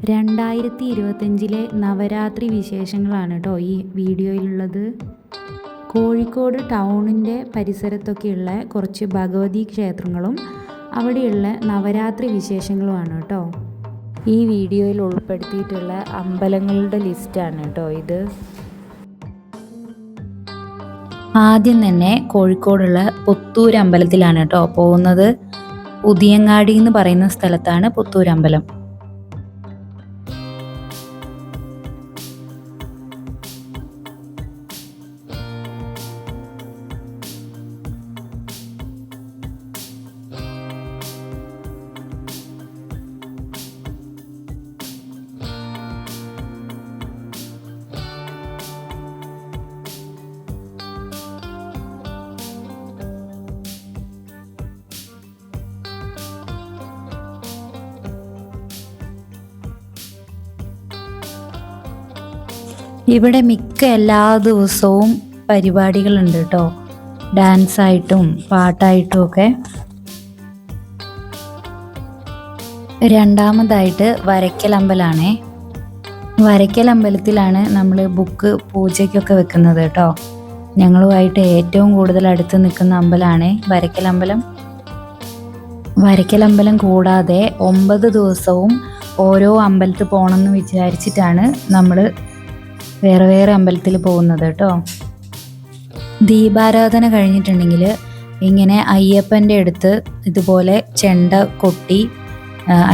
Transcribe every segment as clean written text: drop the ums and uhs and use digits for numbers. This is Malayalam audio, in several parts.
2025 നവരാത്രി വിശേഷങ്ങളാണ് കേട്ടോ ഈ വീഡിയോയിലുള്ളത്. കോഴിക്കോട് ടൗണിൻ്റെ പരിസരത്തൊക്കെയുള്ള കുറച്ച് ഭഗവതി ക്ഷേത്രങ്ങളും അവിടെയുള്ള നവരാത്രി വിശേഷങ്ങളുമാണ് കേട്ടോ ഈ വീഡിയോയിൽ ഉൾപ്പെടുത്തിയിട്ടുള്ള അമ്പലങ്ങളുടെ ലിസ്റ്റാണ് കേട്ടോ ഇത്. ആദ്യം തന്നെ കോഴിക്കോടുള്ള പുത്തൂരമ്പലത്തിലാണ് കേട്ടോ പോകുന്നത്. പുതിയങ്ങാടി എന്ന് പറയുന്ന സ്ഥലത്താണ് പുത്തൂരമ്പലം. ഇവിടെ മിക്ക എല്ലാ ദിവസവും പരിപാടികളുണ്ട് കേട്ടോ, ഡാൻസായിട്ടും പാട്ടായിട്ടും ഒക്കെ. രണ്ടാമതായിട്ട് വരയ്ക്കലമ്പലമാണേ. വരയ്ക്കലമ്പലത്തിലാണ് നമ്മൾ ബുക്ക് പൂജയ്ക്കൊക്കെ വെക്കുന്നത് കേട്ടോ. ഞങ്ങളുമായിട്ട് ഏറ്റവും കൂടുതൽ അടുത്ത് നിൽക്കുന്ന അമ്പലമാണ് വരയ്ക്കലമ്പലം. വരയ്ക്കലമ്പലം കൂടാതെ 9 ദിവസവും ഓരോ അമ്പലത്തിൽ പോകണമെന്ന് വിചാരിച്ചിട്ടാണ് നമ്മൾ വേറെ വേറെ അമ്പലത്തിൽ പോകുന്നത് കേട്ടോ. ദീപാരാധന കഴിഞ്ഞിട്ടുണ്ടെങ്കിൽ ഇങ്ങനെ അയ്യപ്പൻ്റെ അടുത്ത് ഇതുപോലെ ചെണ്ട കൊട്ടി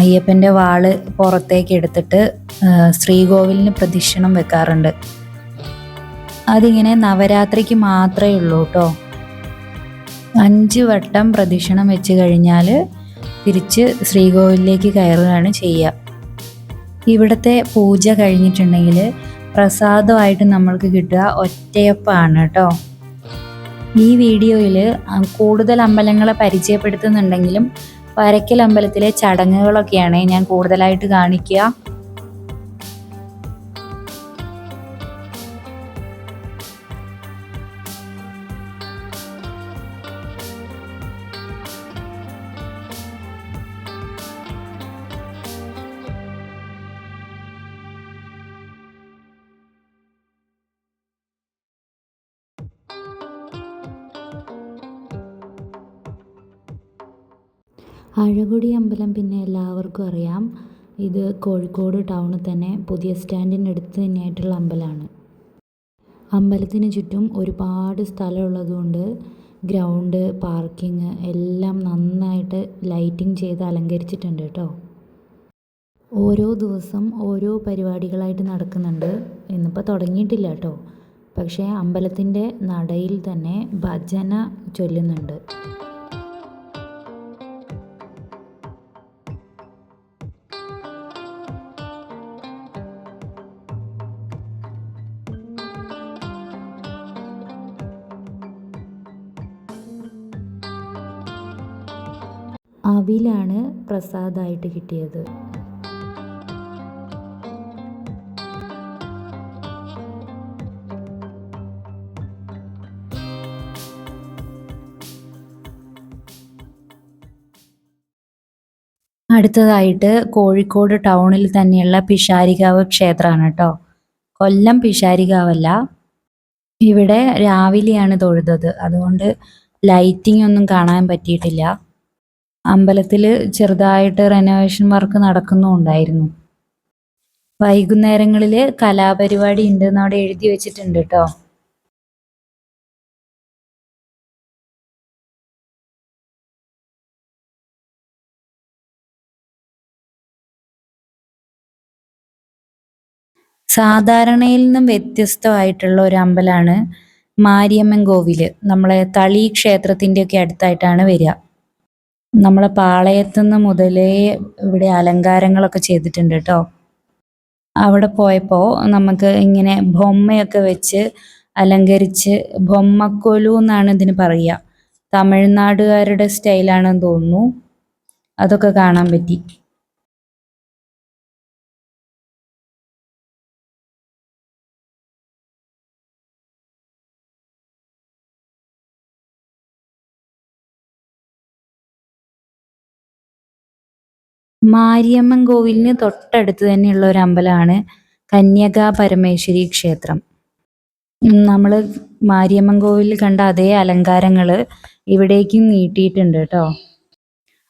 അയ്യപ്പൻ്റെ വാള് പുറത്തേക്ക് എടുത്തിട്ട് ശ്രീകോവിലിന് പ്രദക്ഷിണം വെക്കാറുണ്ട്. അതിങ്ങനെ നവരാത്രിക്ക് മാത്രമേ ഉള്ളൂ കേട്ടോ. 5 വട്ടം പ്രദക്ഷിണം വെച്ച് കഴിഞ്ഞാൽ തിരിച്ച് ശ്രീകോവിലേക്ക് കയറുകയാണ് ചെയ്യുക. ഇവിടുത്തെ പൂജ കഴിഞ്ഞിട്ടുണ്ടെങ്കിൽ പ്രസാദമായിട്ട് നമ്മൾക്ക് കിട്ടുക ഒറ്റയപ്പമാണ് കേട്ടോ. ഈ വീഡിയോയിൽ കൂടുതൽ അമ്പലങ്ങളെ പരിചയപ്പെടുത്തുന്നുണ്ടെങ്കിലും വരയ്ക്കൽ അമ്പലത്തിലെ ചടങ്ങുകളൊക്കെയാണ് ഞാൻ കൂടുതലായിട്ട് കാണിക്കുക. അഴകൊടി അമ്പലം പിന്നെ എല്ലാവർക്കും അറിയാം. ഇത് കോഴിക്കോട് ടൗണിൽ തന്നെ പുതിയ സ്റ്റാൻഡിൻ്റെ അടുത്ത് തന്നെയായിട്ടുള്ള അമ്പലമാണ്. അമ്പലത്തിന് ചുറ്റും ഒരുപാട് സ്ഥലമുള്ളതുകൊണ്ട് ഗ്രൗണ്ട്, പാർക്കിങ് എല്ലാം നന്നായിട്ട് ലൈറ്റിംഗ് ചെയ്ത് അലങ്കരിച്ചിട്ടുണ്ട് കേട്ടോ. ഓരോ ദിവസം ഓരോ പരിപാടികളായിട്ട് നടക്കുന്നുണ്ട്. ഇന്നിപ്പോൾ തുടങ്ങിയിട്ടില്ല കേട്ടോ, പക്ഷേ അമ്പലത്തിൻ്റെ നടയിൽ തന്നെ ഭജന ചൊല്ലുന്നുണ്ട്. അവിലാണ് പ്രസാദമായിട്ട് കിട്ടിയത്. അടുത്തതായിട്ട് കോഴിക്കോട് ടൗണിൽ തന്നെയുള്ള പിഷാരികാവ് ക്ഷേത്രമാണ് കേട്ടോ. കൊല്ലം പിഷാരികാവല്ല. ഇവിടെ രാവിലെയാണ് തൊഴുതത്, അതുകൊണ്ട് ലൈറ്റിംഗ് ഒന്നും കാണാൻ പറ്റിയിട്ടില്ല. അമ്പലത്തിൽ ചെറുതായിട്ട് റെനോവേഷൻ വർക്ക് നടക്കുന്നുണ്ടായിരുന്നു. വൈകുന്നേരങ്ങളിൽ കലാപരിപാടി ഉണ്ടെന്ന് അവിടെ എഴുതി വെച്ചിട്ടുണ്ട് കേട്ടോ. സാധാരണയിൽ നിന്നും വ്യത്യസ്തമായിട്ടുള്ള ഒരു അമ്പലമാണ് മാരിയമ്മൻ കോവിൽ. നമ്മളെ തളി ക്ഷേത്രത്തിൻ്റെയൊക്കെ അടുത്തായിട്ടാണ് വരിക. നമ്മളെ പാളയത്തുനിന്ന് മുതലേ ഇവിടെ അലങ്കാരങ്ങളൊക്കെ ചെയ്തിട്ടുണ്ട് കേട്ടോ. അവിടെ പോയപ്പോൾ നമുക്ക് ഇങ്ങനെ ബൊമ്മയൊക്കെ വെച്ച് അലങ്കരിച്ച്, ബൊമ്മക്കൊലു എന്നാണ് ഇതിന് പറയുക. തമിഴ്നാടുകാരുടെ സ്റ്റൈലാണെന്ന് തോന്നുന്നു. അതൊക്കെ കാണാൻ പറ്റി. മാരിയമ്മൻ കോവിലിന് തൊട്ടടുത്ത് തന്നെയുള്ള ഒരു അമ്പലമാണ് കന്യകാ പരമേശ്വരി ക്ഷേത്രം. നമ്മൾ മാരിയമ്മൻ കോവിലിൽ കണ്ട അതേ അലങ്കാരങ്ങൾ ഇവിടേക്കും നീട്ടിയിട്ടുണ്ട് കേട്ടോ.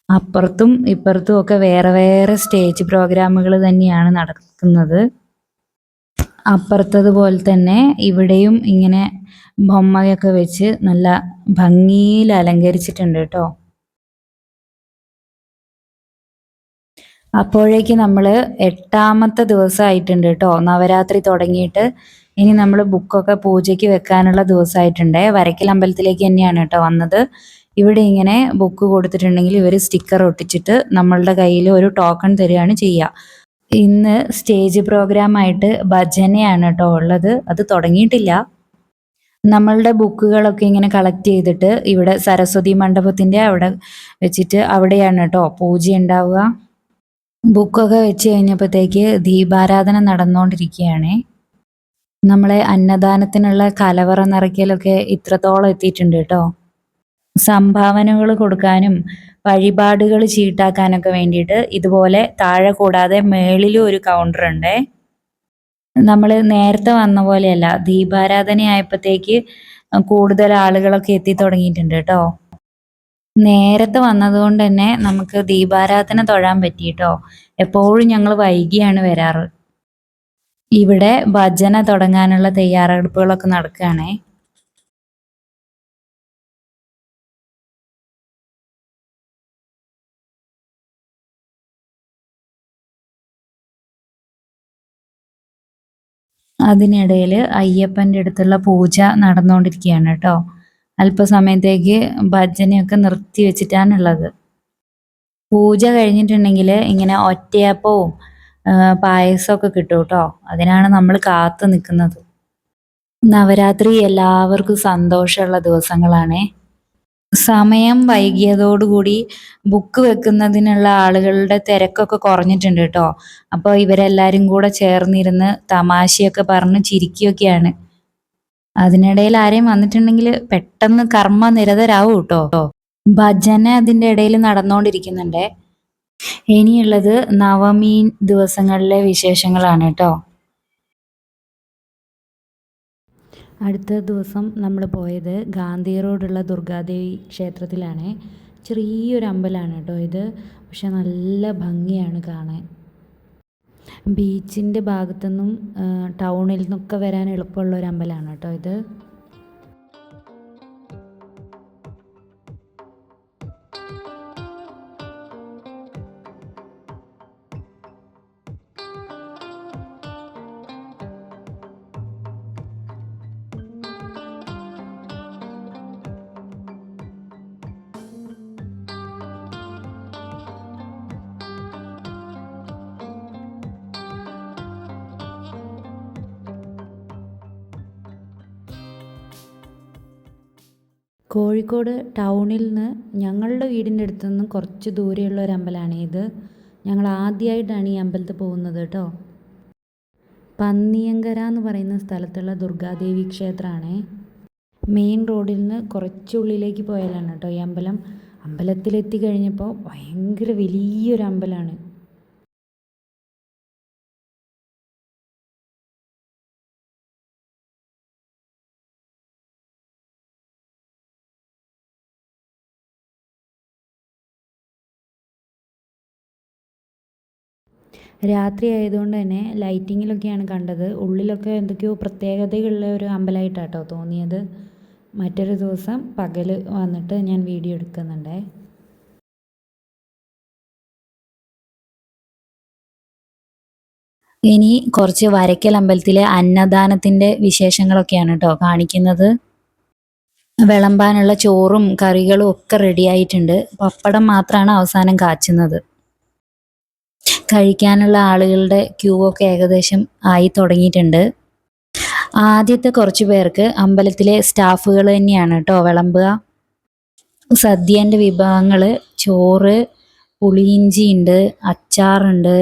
അപ്പുറത്തും ഇപ്പുറത്തും ഒക്കെ വേറെ വേറെ സ്റ്റേജ് പ്രോഗ്രാമുകൾ തന്നെയാണ് നടക്കുന്നത്. അപ്പുറത്തതുപോലെ തന്നെ ഇവിടെയും ഇങ്ങനെ ബൊമ്മയൊക്കെ വെച്ച് നല്ല ഭംഗിയിൽ അലങ്കരിച്ചിട്ടുണ്ട് കേട്ടോ. അപ്പോഴേക്ക് നമ്മൾ 8ാമത്തെ ദിവസമായിട്ടുണ്ട് കേട്ടോ നവരാത്രി തുടങ്ങിയിട്ട്. ഇനി നമ്മൾ ബുക്കൊക്കെ പൂജയ്ക്ക് വെക്കാനുള്ള ദിവസമായിട്ടുണ്ട്. വരയ്ക്കൽ അമ്പലത്തിലേക്ക് തന്നെയാണ് കേട്ടോ വന്നത്. ഇവിടെ ഇങ്ങനെ ബുക്ക് കൊടുത്തിട്ടുണ്ടെങ്കിൽ ഇവർ സ്റ്റിക്കർ ഒട്ടിച്ചിട്ട് നമ്മളുടെ കയ്യിൽ ഒരു ടോക്കൺ തരികയാണ് ചെയ്യുക. ഇന്ന് സ്റ്റേജ് പ്രോഗ്രാമായിട്ട് ഭജനയാണ് കേട്ടോ ഉള്ളത്. അത് തുടങ്ങിയിട്ടില്ല. നമ്മളുടെ ബുക്കുകളൊക്കെ ഇങ്ങനെ കളക്ട് ചെയ്തിട്ട് ഇവിടെ സരസ്വതി മണ്ഡപത്തിൻ്റെ അവിടെ വെച്ചിട്ട് അവിടെയാണ് കേട്ടോ പൂജ ഉണ്ടാവുക. ബുക്കൊക്കെ വെച്ച് കഴിഞ്ഞപ്പോഴത്തേക്ക് ദീപാരാധന നടന്നുകൊണ്ടിരിക്കുകയാണ്. നമ്മളെ അന്നദാനത്തിനുള്ള കലവറ നിറയ്ക്കലൊക്കെ ഇത്രത്തോളം എത്തിയിട്ടുണ്ട് കേട്ടോ. സംഭാവനകൾ കൊടുക്കാനും വഴിപാടുകൾ ചീട്ടാക്കാനൊക്കെ വേണ്ടിയിട്ട് ഇതുപോലെ താഴെ കൂടാതെ മേളിലും ഒരു കൗണ്ടർ ഉണ്ട്. നമ്മൾ നേരത്തെ വന്ന പോലെയല്ല, ദീപാരാധന ആയപ്പോഴത്തേക്ക് കൂടുതൽ ആളുകളൊക്കെ എത്തി തുടങ്ങിയിട്ടുണ്ട് കേട്ടോ. നേരത്തെ വന്നതുകൊണ്ട് തന്നെ നമുക്ക് ദീപാരാധന തൊഴാൻ പറ്റി കേട്ടോ. എപ്പോഴും ഞങ്ങൾ വൈകിയാണ് വരാറ്. ഇവിടെ ഭജന തുടങ്ങാനുള്ള തയ്യാറെടുപ്പുകളൊക്കെ നടക്കുകയാണേ. അതിനിടയിൽ അയ്യപ്പൻ്റെ അടുത്തുള്ള പൂജ നടന്നുകൊണ്ടിരിക്കുകയാണ് കേട്ടോ. അല്പസമയത്തേക്ക് ഭജനയൊക്കെ നിർത്തി വെച്ചിട്ടാണുള്ളത്. പൂജ കഴിഞ്ഞിട്ടുണ്ടെങ്കിൽ ഇങ്ങനെ ഒറ്റയപ്പവും പായസമൊക്കെ കിട്ടും കേട്ടോ. അതിനാണ് നമ്മൾ കാത്തു നിൽക്കുന്നത്. നവരാത്രി എല്ലാവർക്കും സന്തോഷമുള്ള ദിവസങ്ങളാണേ. സമയം വൈകിയതോടുകൂടി ബുക്ക് വെക്കുന്നതിനുള്ള ആളുകളുടെ തിരക്കൊക്കെ കുറഞ്ഞിട്ടുണ്ട് കേട്ടോ. അപ്പോൾ ഇവരെല്ലാവരും കൂടെ ചേർന്നിരുന്ന് തമാശയൊക്കെ പറഞ്ഞ് ചിരിക്കുകയൊക്കെയാണ്. അതിനിടയിൽ ആരെയും വന്നിട്ടുണ്ടെങ്കിൽ പെട്ടെന്ന് കർമ്മനിരതരാവും കേട്ടോ. ഭജന അതിൻ്റെ ഇടയിൽ നടന്നുകൊണ്ടിരിക്കുന്നുണ്ട്. ഇനിയുള്ളത് നവമി ദിവസങ്ങളിലെ വിശേഷങ്ങളാണ് കേട്ടോ. അടുത്ത ദിവസം നമ്മൾ പോയത് ഗാന്ധി റോഡുള്ള ദുർഗാദേവി ക്ഷേത്രത്തിലാണ്. ചെറിയൊരു അമ്പലമാണ് കേട്ടോ ഇത്. പക്ഷെ നല്ല ഭംഗിയാണ് കാണാൻ. ബീച്ചിൻ്റെ ഭാഗത്തുനിന്നും ടൗണിൽ നിന്നൊക്കെ വരാൻ എളുപ്പമുള്ള ഒരു അമ്പലമാണ് കേട്ടോ ഇത്. കോഴിക്കോട് ടൗണിൽ നിന്ന് ഞങ്ങളുടെ വീടിൻ്റെ അടുത്ത് നിന്ന് കുറച്ച് ദൂരെയുള്ള ഒരു അമ്പലമാണ് ഇത്. ഞങ്ങൾ ആദ്യമായിട്ടാണ് ഈ അമ്പലത്തിൽ പോകുന്നത് കേട്ടോ. പന്നിയങ്കര എന്ന് പറയുന്ന സ്ഥലത്തുള്ള ദുർഗാദേവി ക്ഷേത്രമാണ്. മെയിൻ റോഡിൽ നിന്ന് കുറച്ചുള്ളിലേക്ക് പോയാലാണ് കേട്ടോ ഈ അമ്പലം. അമ്പലത്തിലെത്തി കഴിഞ്ഞപ്പോൾ ഭയങ്കര വലിയൊരു അമ്പലമാണ്. രാത്രി ആയതുകൊണ്ട് തന്നെ ലൈറ്റിങ്ങിലൊക്കെയാണ് കണ്ടത്. ഉള്ളിലൊക്കെ എന്തൊക്കെയോ പ്രത്യേകതയുള്ള ഒരു അമ്പലമായിട്ടാണ് കേട്ടോ തോന്നിയത്. മറ്റൊരു ദിവസം പകൽ വന്നിട്ട് ഞാൻ വീഡിയോ എടുക്കുന്നുണ്ടേ. ഇനി കുറച്ച് വരയ്ക്കൽ അമ്പലത്തിലെ അന്നദാനത്തിൻ്റെ വിശേഷങ്ങളൊക്കെയാണ് കേട്ടോ കാണിക്കുന്നത്. വിളമ്പാനുള്ള ചോറും കറികളും ഒക്കെ റെഡിയായിട്ടുണ്ട്. പപ്പടം മാത്രമാണ് അവസാനം കാച്ചുന്നത്. കഴിക്കാനുള്ള ആളുകളുടെ ക്യൂ ഒക്കെ ഏകദേശം ആയി തുടങ്ങിയിട്ടുണ്ട്. ആദ്യത്തെ കുറച്ച് പേർക്ക് അമ്പലത്തിലെ സ്റ്റാഫുകൾ തന്നെയാണ് കേട്ടോ വിളമ്പുക. സദ്യേൻ്റെ വിഭവങ്ങൾ ചോറ്, പുളിയിഞ്ചി ഉണ്ട്, അച്ചാറുണ്ട്,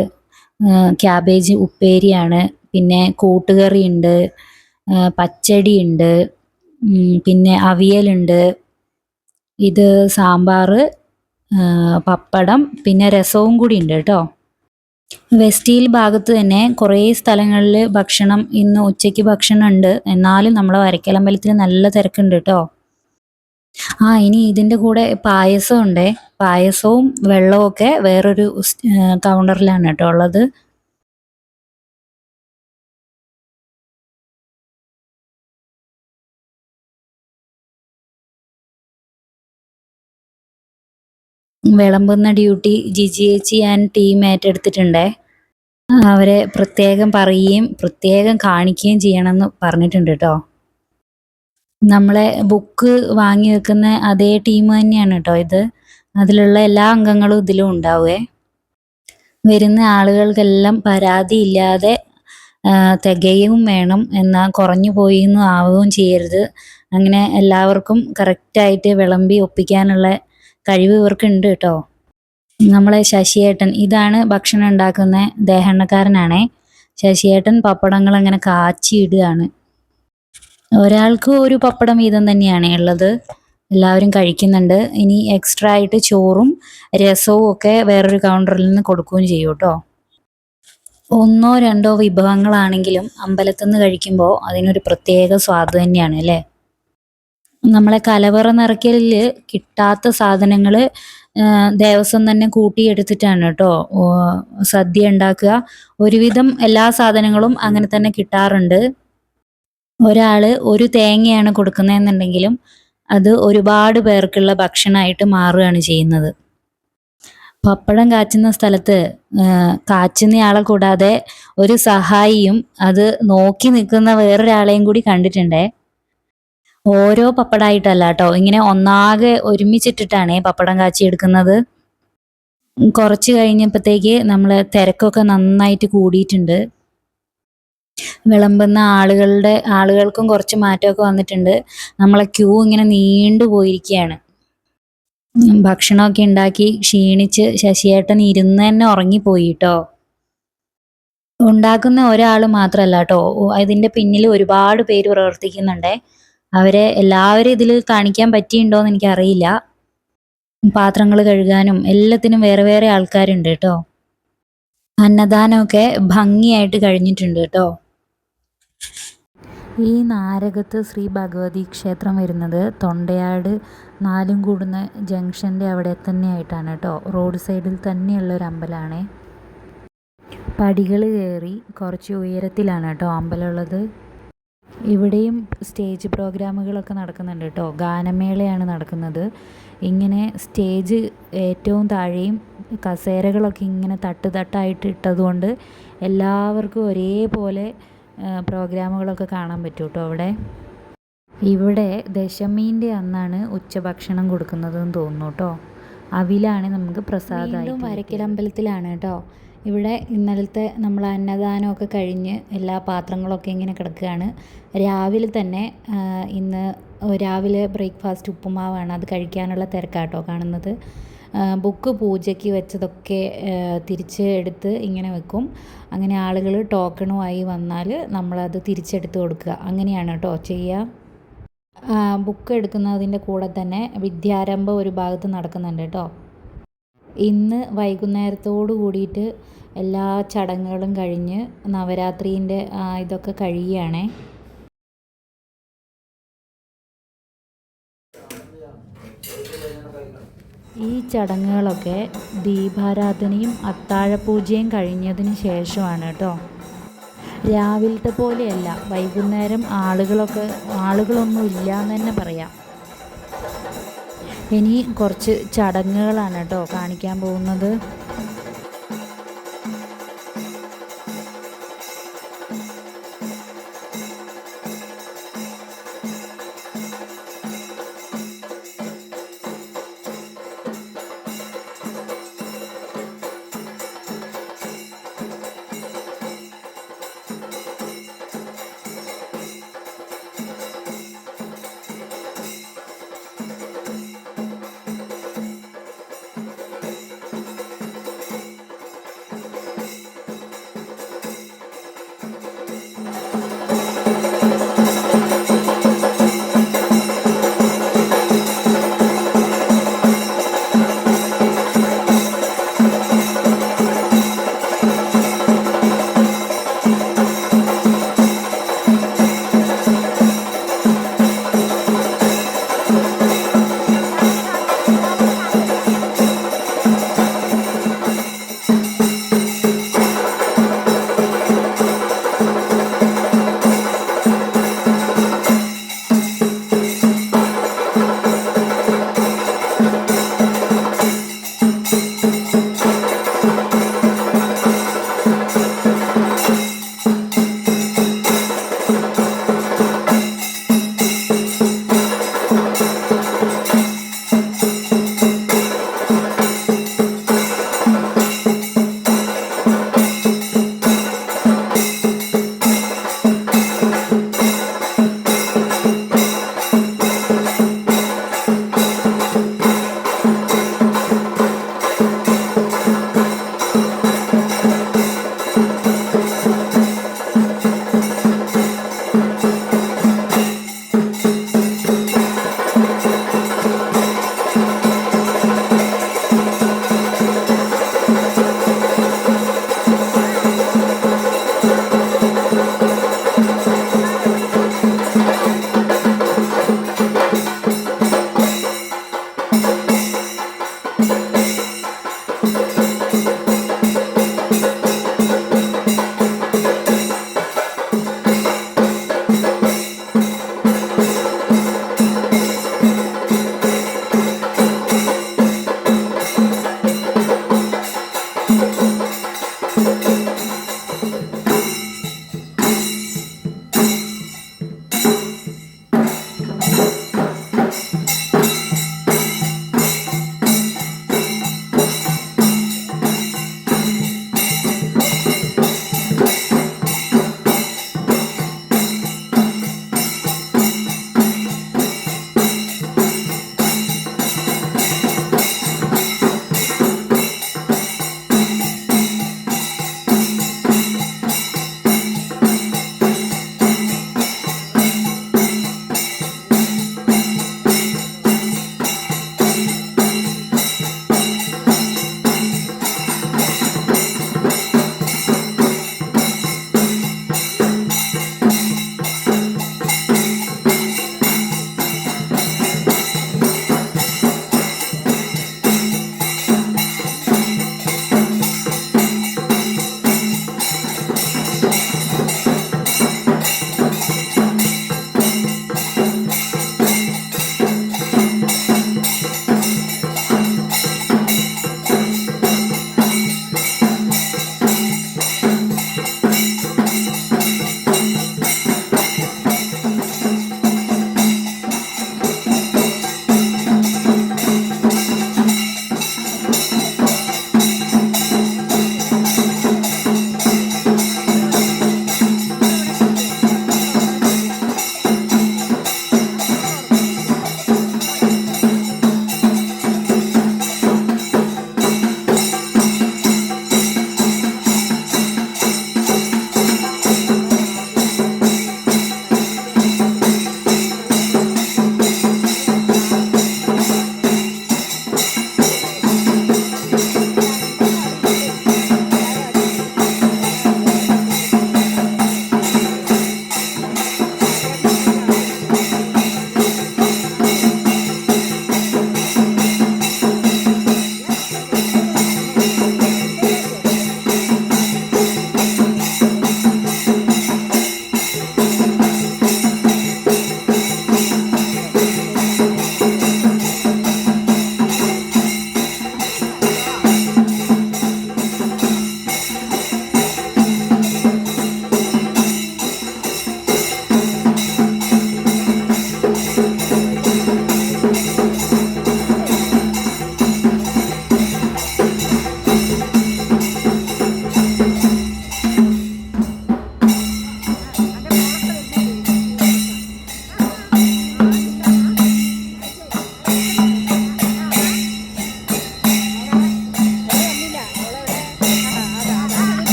ക്യാബേജ് ഉപ്പേരിയാണ്, പിന്നെ കൂട്ടുകറി ഉണ്ട്, പച്ചടി ഉണ്ട്, പിന്നെ അവിയലുണ്ട്, ഇത് സാമ്പാർ, പപ്പടം, പിന്നെ രസവും കൂടി ഉണ്ട് കേട്ടോ. വെസ്റ്റീൽ ഭാഗത്ത് തന്നെ കുറേ സ്ഥലങ്ങളിൽ ഭക്ഷണം, ഇന്ന് ഉച്ചയ്ക്ക് ഭക്ഷണം ഉണ്ട്. എന്നാലും നമ്മളെ വരയ്ക്കലമ്പലത്തിൽ നല്ല തിരക്കുണ്ട് കേട്ടോ. ഇനി ഇതിൻ്റെ കൂടെ പായസം ഉണ്ടേ. പായസവും വെള്ളവും ഒക്കെ വേറൊരു കൗണ്ടറിലാണ് കേട്ടോ ഉള്ളത്. വിളമ്പുന്ന ഡ്യൂട്ടി ജിജി ചേച്ചി ആൻഡ് ടീം ഏറ്റെടുത്തിട്ടുണ്ടേ. അവരെ പ്രത്യേകം പറയുകയും പ്രത്യേകം കാണിക്കുകയും ചെയ്യണമെന്ന് പറഞ്ഞിട്ടുണ്ട് കേട്ടോ. നമ്മളെ ബുക്ക് വാങ്ങി വെക്കുന്ന അതേ ടീം തന്നെയാണ് കേട്ടോ ഇത്. അതിലുള്ള എല്ലാ അംഗങ്ങളും ഇതിലും ഉണ്ടാവുകയെ. വരുന്ന ആളുകൾക്കെല്ലാം പരാതിയില്ലാതെ തികയും വേണം, എന്നാൽ കുറഞ്ഞു പോയി എന്നും ആവുകയും ചെയ്യരുത്. അങ്ങനെ എല്ലാവർക്കും കറക്റ്റായിട്ട് വിളമ്പി ഒപ്പിക്കാനുള്ള കഴിവ് ഇവർക്കുണ്ട് കേട്ടോ. നമ്മളെ ശശിയേട്ടൻ, ഇതാണ് ഭക്ഷണം ഉണ്ടാക്കുന്ന ദേഹണ്ണക്കാരനാണേ. ശശിയേട്ടൻ പപ്പടങ്ങൾ അങ്ങനെ കാച്ചി ഇടുകയാണ്. ഒരാൾക്ക് ഒരു പപ്പടം വീതം തന്നെയാണ് ഉള്ളത്. എല്ലാവരും കഴിക്കുന്നുണ്ട്. ഇനി എക്സ്ട്രാ ആയിട്ട് ചോറും രസവും ഒക്കെ വേറൊരു കൗണ്ടറിൽ നിന്ന് കൊടുക്കുകയും ചെയ്യും കേട്ടോ. ഒന്നോ രണ്ടോ വിഭവങ്ങളാണെങ്കിലും അമ്പലത്തിൽ നിന്ന് കഴിക്കുമ്പോൾ അതിനൊരു പ്രത്യേക സ്വാദ് തന്നെയാണ് അല്ലേ. നമ്മളെ കലവറ നിറയ്ക്കലിൽ കിട്ടാത്ത സാധനങ്ങൾ ദേവസ്വം തന്നെ കൂട്ടിയെടുത്തിട്ടാണ് കേട്ടോ സദ്യ ഉണ്ടാക്കുക. ഒരുവിധം എല്ലാ സാധനങ്ങളും അങ്ങനെ തന്നെ കിട്ടാറുണ്ട്. ഒരാൾ ഒരു തേങ്ങയാണ് കൊടുക്കുന്നതെന്നുണ്ടെങ്കിലും അത് ഒരുപാട് പേർക്കുള്ള ഭക്ഷണമായിട്ട് മാറുകയാണ് ചെയ്യുന്നത്. പപ്പടം കാച്ചുന്ന സ്ഥലത്ത് കാച്ചുന്നയാളെ കൂടാതെ ഒരു സഹായിയും അത് നോക്കി നിൽക്കുന്ന വേറൊരാളെയും കൂടി കണ്ടിട്ടുണ്ടേ. ഓരോ പപ്പടമായിട്ടല്ല കേട്ടോ, ഇങ്ങനെ ഒന്നാകെ ഒരുമിച്ചിട്ടിട്ടാണേ പപ്പടം കാച്ചിയെടുക്കുന്നത്. കുറച്ച് കഴിഞ്ഞപ്പോഴത്തേക്ക് നമ്മളെ തിരക്കൊക്കെ നന്നായിട്ട് കൂടിയിട്ടുണ്ട്. വിളമ്പുന്ന ആളുകൾക്കും കുറച്ച് മാറ്റമൊക്കെ വന്നിട്ടുണ്ട്. നമ്മളെ ക്യൂ ഇങ്ങനെ നീണ്ടു പോയിരിക്കുകയാണ്. ഭക്ഷണമൊക്കെ ഉണ്ടാക്കി ക്ഷീണിച്ച് ശശിയേട്ടൻ ഇരുന്ന് തന്നെ ഉറങ്ങിപ്പോയി കേട്ടോ. ഉണ്ടാക്കുന്ന ഒരാൾ മാത്രമല്ല കേട്ടോ, അതിൻ്റെ പിന്നിൽ ഒരുപാട് പേര് പ്രവർത്തിക്കുന്നുണ്ടേ. അവരെ എല്ലാവരും ഇതിൽ കാണിക്കാൻ പറ്റിയിട്ടുണ്ടോയെന്ന് എനിക്കറിയില്ല. പാത്രങ്ങൾ കഴുകാനും എല്ലാത്തിനും വേറെ വേറെ ആൾക്കാരുണ്ട് കേട്ടോ. അന്നദാനമൊക്കെ ഭംഗിയായിട്ട് കഴിഞ്ഞിട്ടുണ്ട് കേട്ടോ. ഈ നാരകത്ത് ശ്രീ ഭഗവതി ക്ഷേത്രം വരുന്നത് തൊണ്ടയാട് നാലും കൂടുന്ന ജംഗ്ഷൻ്റെ അവിടെ തന്നെയായിട്ടാണ് കേട്ടോ. റോഡ് സൈഡിൽ തന്നെയുള്ള ഒരു അമ്പലമാണ്. പടികൾ കയറി കുറച്ച് ഉയരത്തിലാണ് കേട്ടോ അമ്പലമുള്ളത്. ഇവിടെയും സ്റ്റേജ് പ്രോഗ്രാമുകളൊക്കെ നടക്കുന്നുണ്ട് കേട്ടോ. ഗാനമേളയാണ് നടക്കുന്നത്. ഇങ്ങനെ സ്റ്റേജ് ഏറ്റവും താഴെയും കസേരകളൊക്കെ ഇങ്ങനെ തട്ടായിട്ട് ഇട്ടതുകൊണ്ട് എല്ലാവർക്കും ഒരേപോലെ പ്രോഗ്രാമുകളൊക്കെ കാണാൻ പറ്റും കേട്ടോ അവിടെ. ഇവിടെ ദശമീൻ്റെ അന്നാണ് ഉച്ചഭക്ഷണം കൊടുക്കുന്നതെന്ന് തോന്നുന്നു കേട്ടോ. അവിലാണ് നമുക്ക് പ്രസാദമായിട്ട്. വരയ്ക്കലമ്പലത്തിലാണ് കേട്ടോ. ഇവിടെ ഇന്നലത്തെ നമ്മൾ അന്നദാനമൊക്കെ കഴിഞ്ഞ് എല്ലാ പാത്രങ്ങളൊക്കെ ഇങ്ങനെ കിടക്കുകയാണ്. രാവിലെ തന്നെ ഇന്ന് രാവിലെ ബ്രേക്ക്ഫാസ്റ്റ് ഉപ്പുമാവാണ്, അത് കഴിക്കാനുള്ള തിരക്കാട്ടോ കാണുന്നത്. ബുക്ക് പൂജയ്ക്ക് വെച്ചതൊക്കെ തിരിച്ച് എടുത്ത് ഇങ്ങനെ വെക്കും. അങ്ങനെ ആളുകൾ ടോക്കണുമായി വന്നാൽ നമ്മളത് തിരിച്ചെടുത്ത് കൊടുക്കുക, അങ്ങനെയാണ് കേട്ടോ ചെയ്യുക. ബുക്ക് എടുക്കുന്നതിൻ്റെ കൂടെ തന്നെ വിദ്യാരംഭം ഒരു ഭാഗത്ത് നടക്കുന്നുണ്ട് കേട്ടോ. ഇന്ന് വൈകുന്നേരത്തോട് കൂടിയിട്ട് എല്ലാ ചടങ്ങുകളും കഴിഞ്ഞ് നവരാത്രീൻ്റെ ഇതൊക്കെ കഴിയുകയാണേ. ഈ ചടങ്ങുകളൊക്കെ ദീപാരാധനയും അത്താഴപൂജയും കഴിഞ്ഞതിന് ശേഷമാണ് കേട്ടോ. രാവിലത്തെ പോലെയല്ല, വൈകുന്നേരം ആളുകളൊന്നും ഇല്ല എന്ന് തന്നെ പറയാം. ഇനി കുറച്ച് ചടങ്ങുകളാണ് കേട്ടോ കാണിക്കാൻ പോകുന്നത്.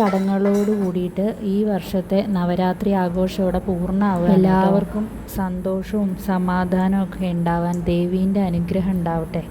ചടങ്ങുകളോട് കൂടിയിട്ട് ഈ വർഷത്തെ നവരാത്രി ആഘോഷം ഇവിടെ പൂർണ്ണമാവുക. എല്ലാവർക്കും സന്തോഷവും സമാധാനവും ഒക്കെ ഉണ്ടാവാൻ ദേവീൻ്റെ അനുഗ്രഹം ഉണ്ടാവട്ടെ.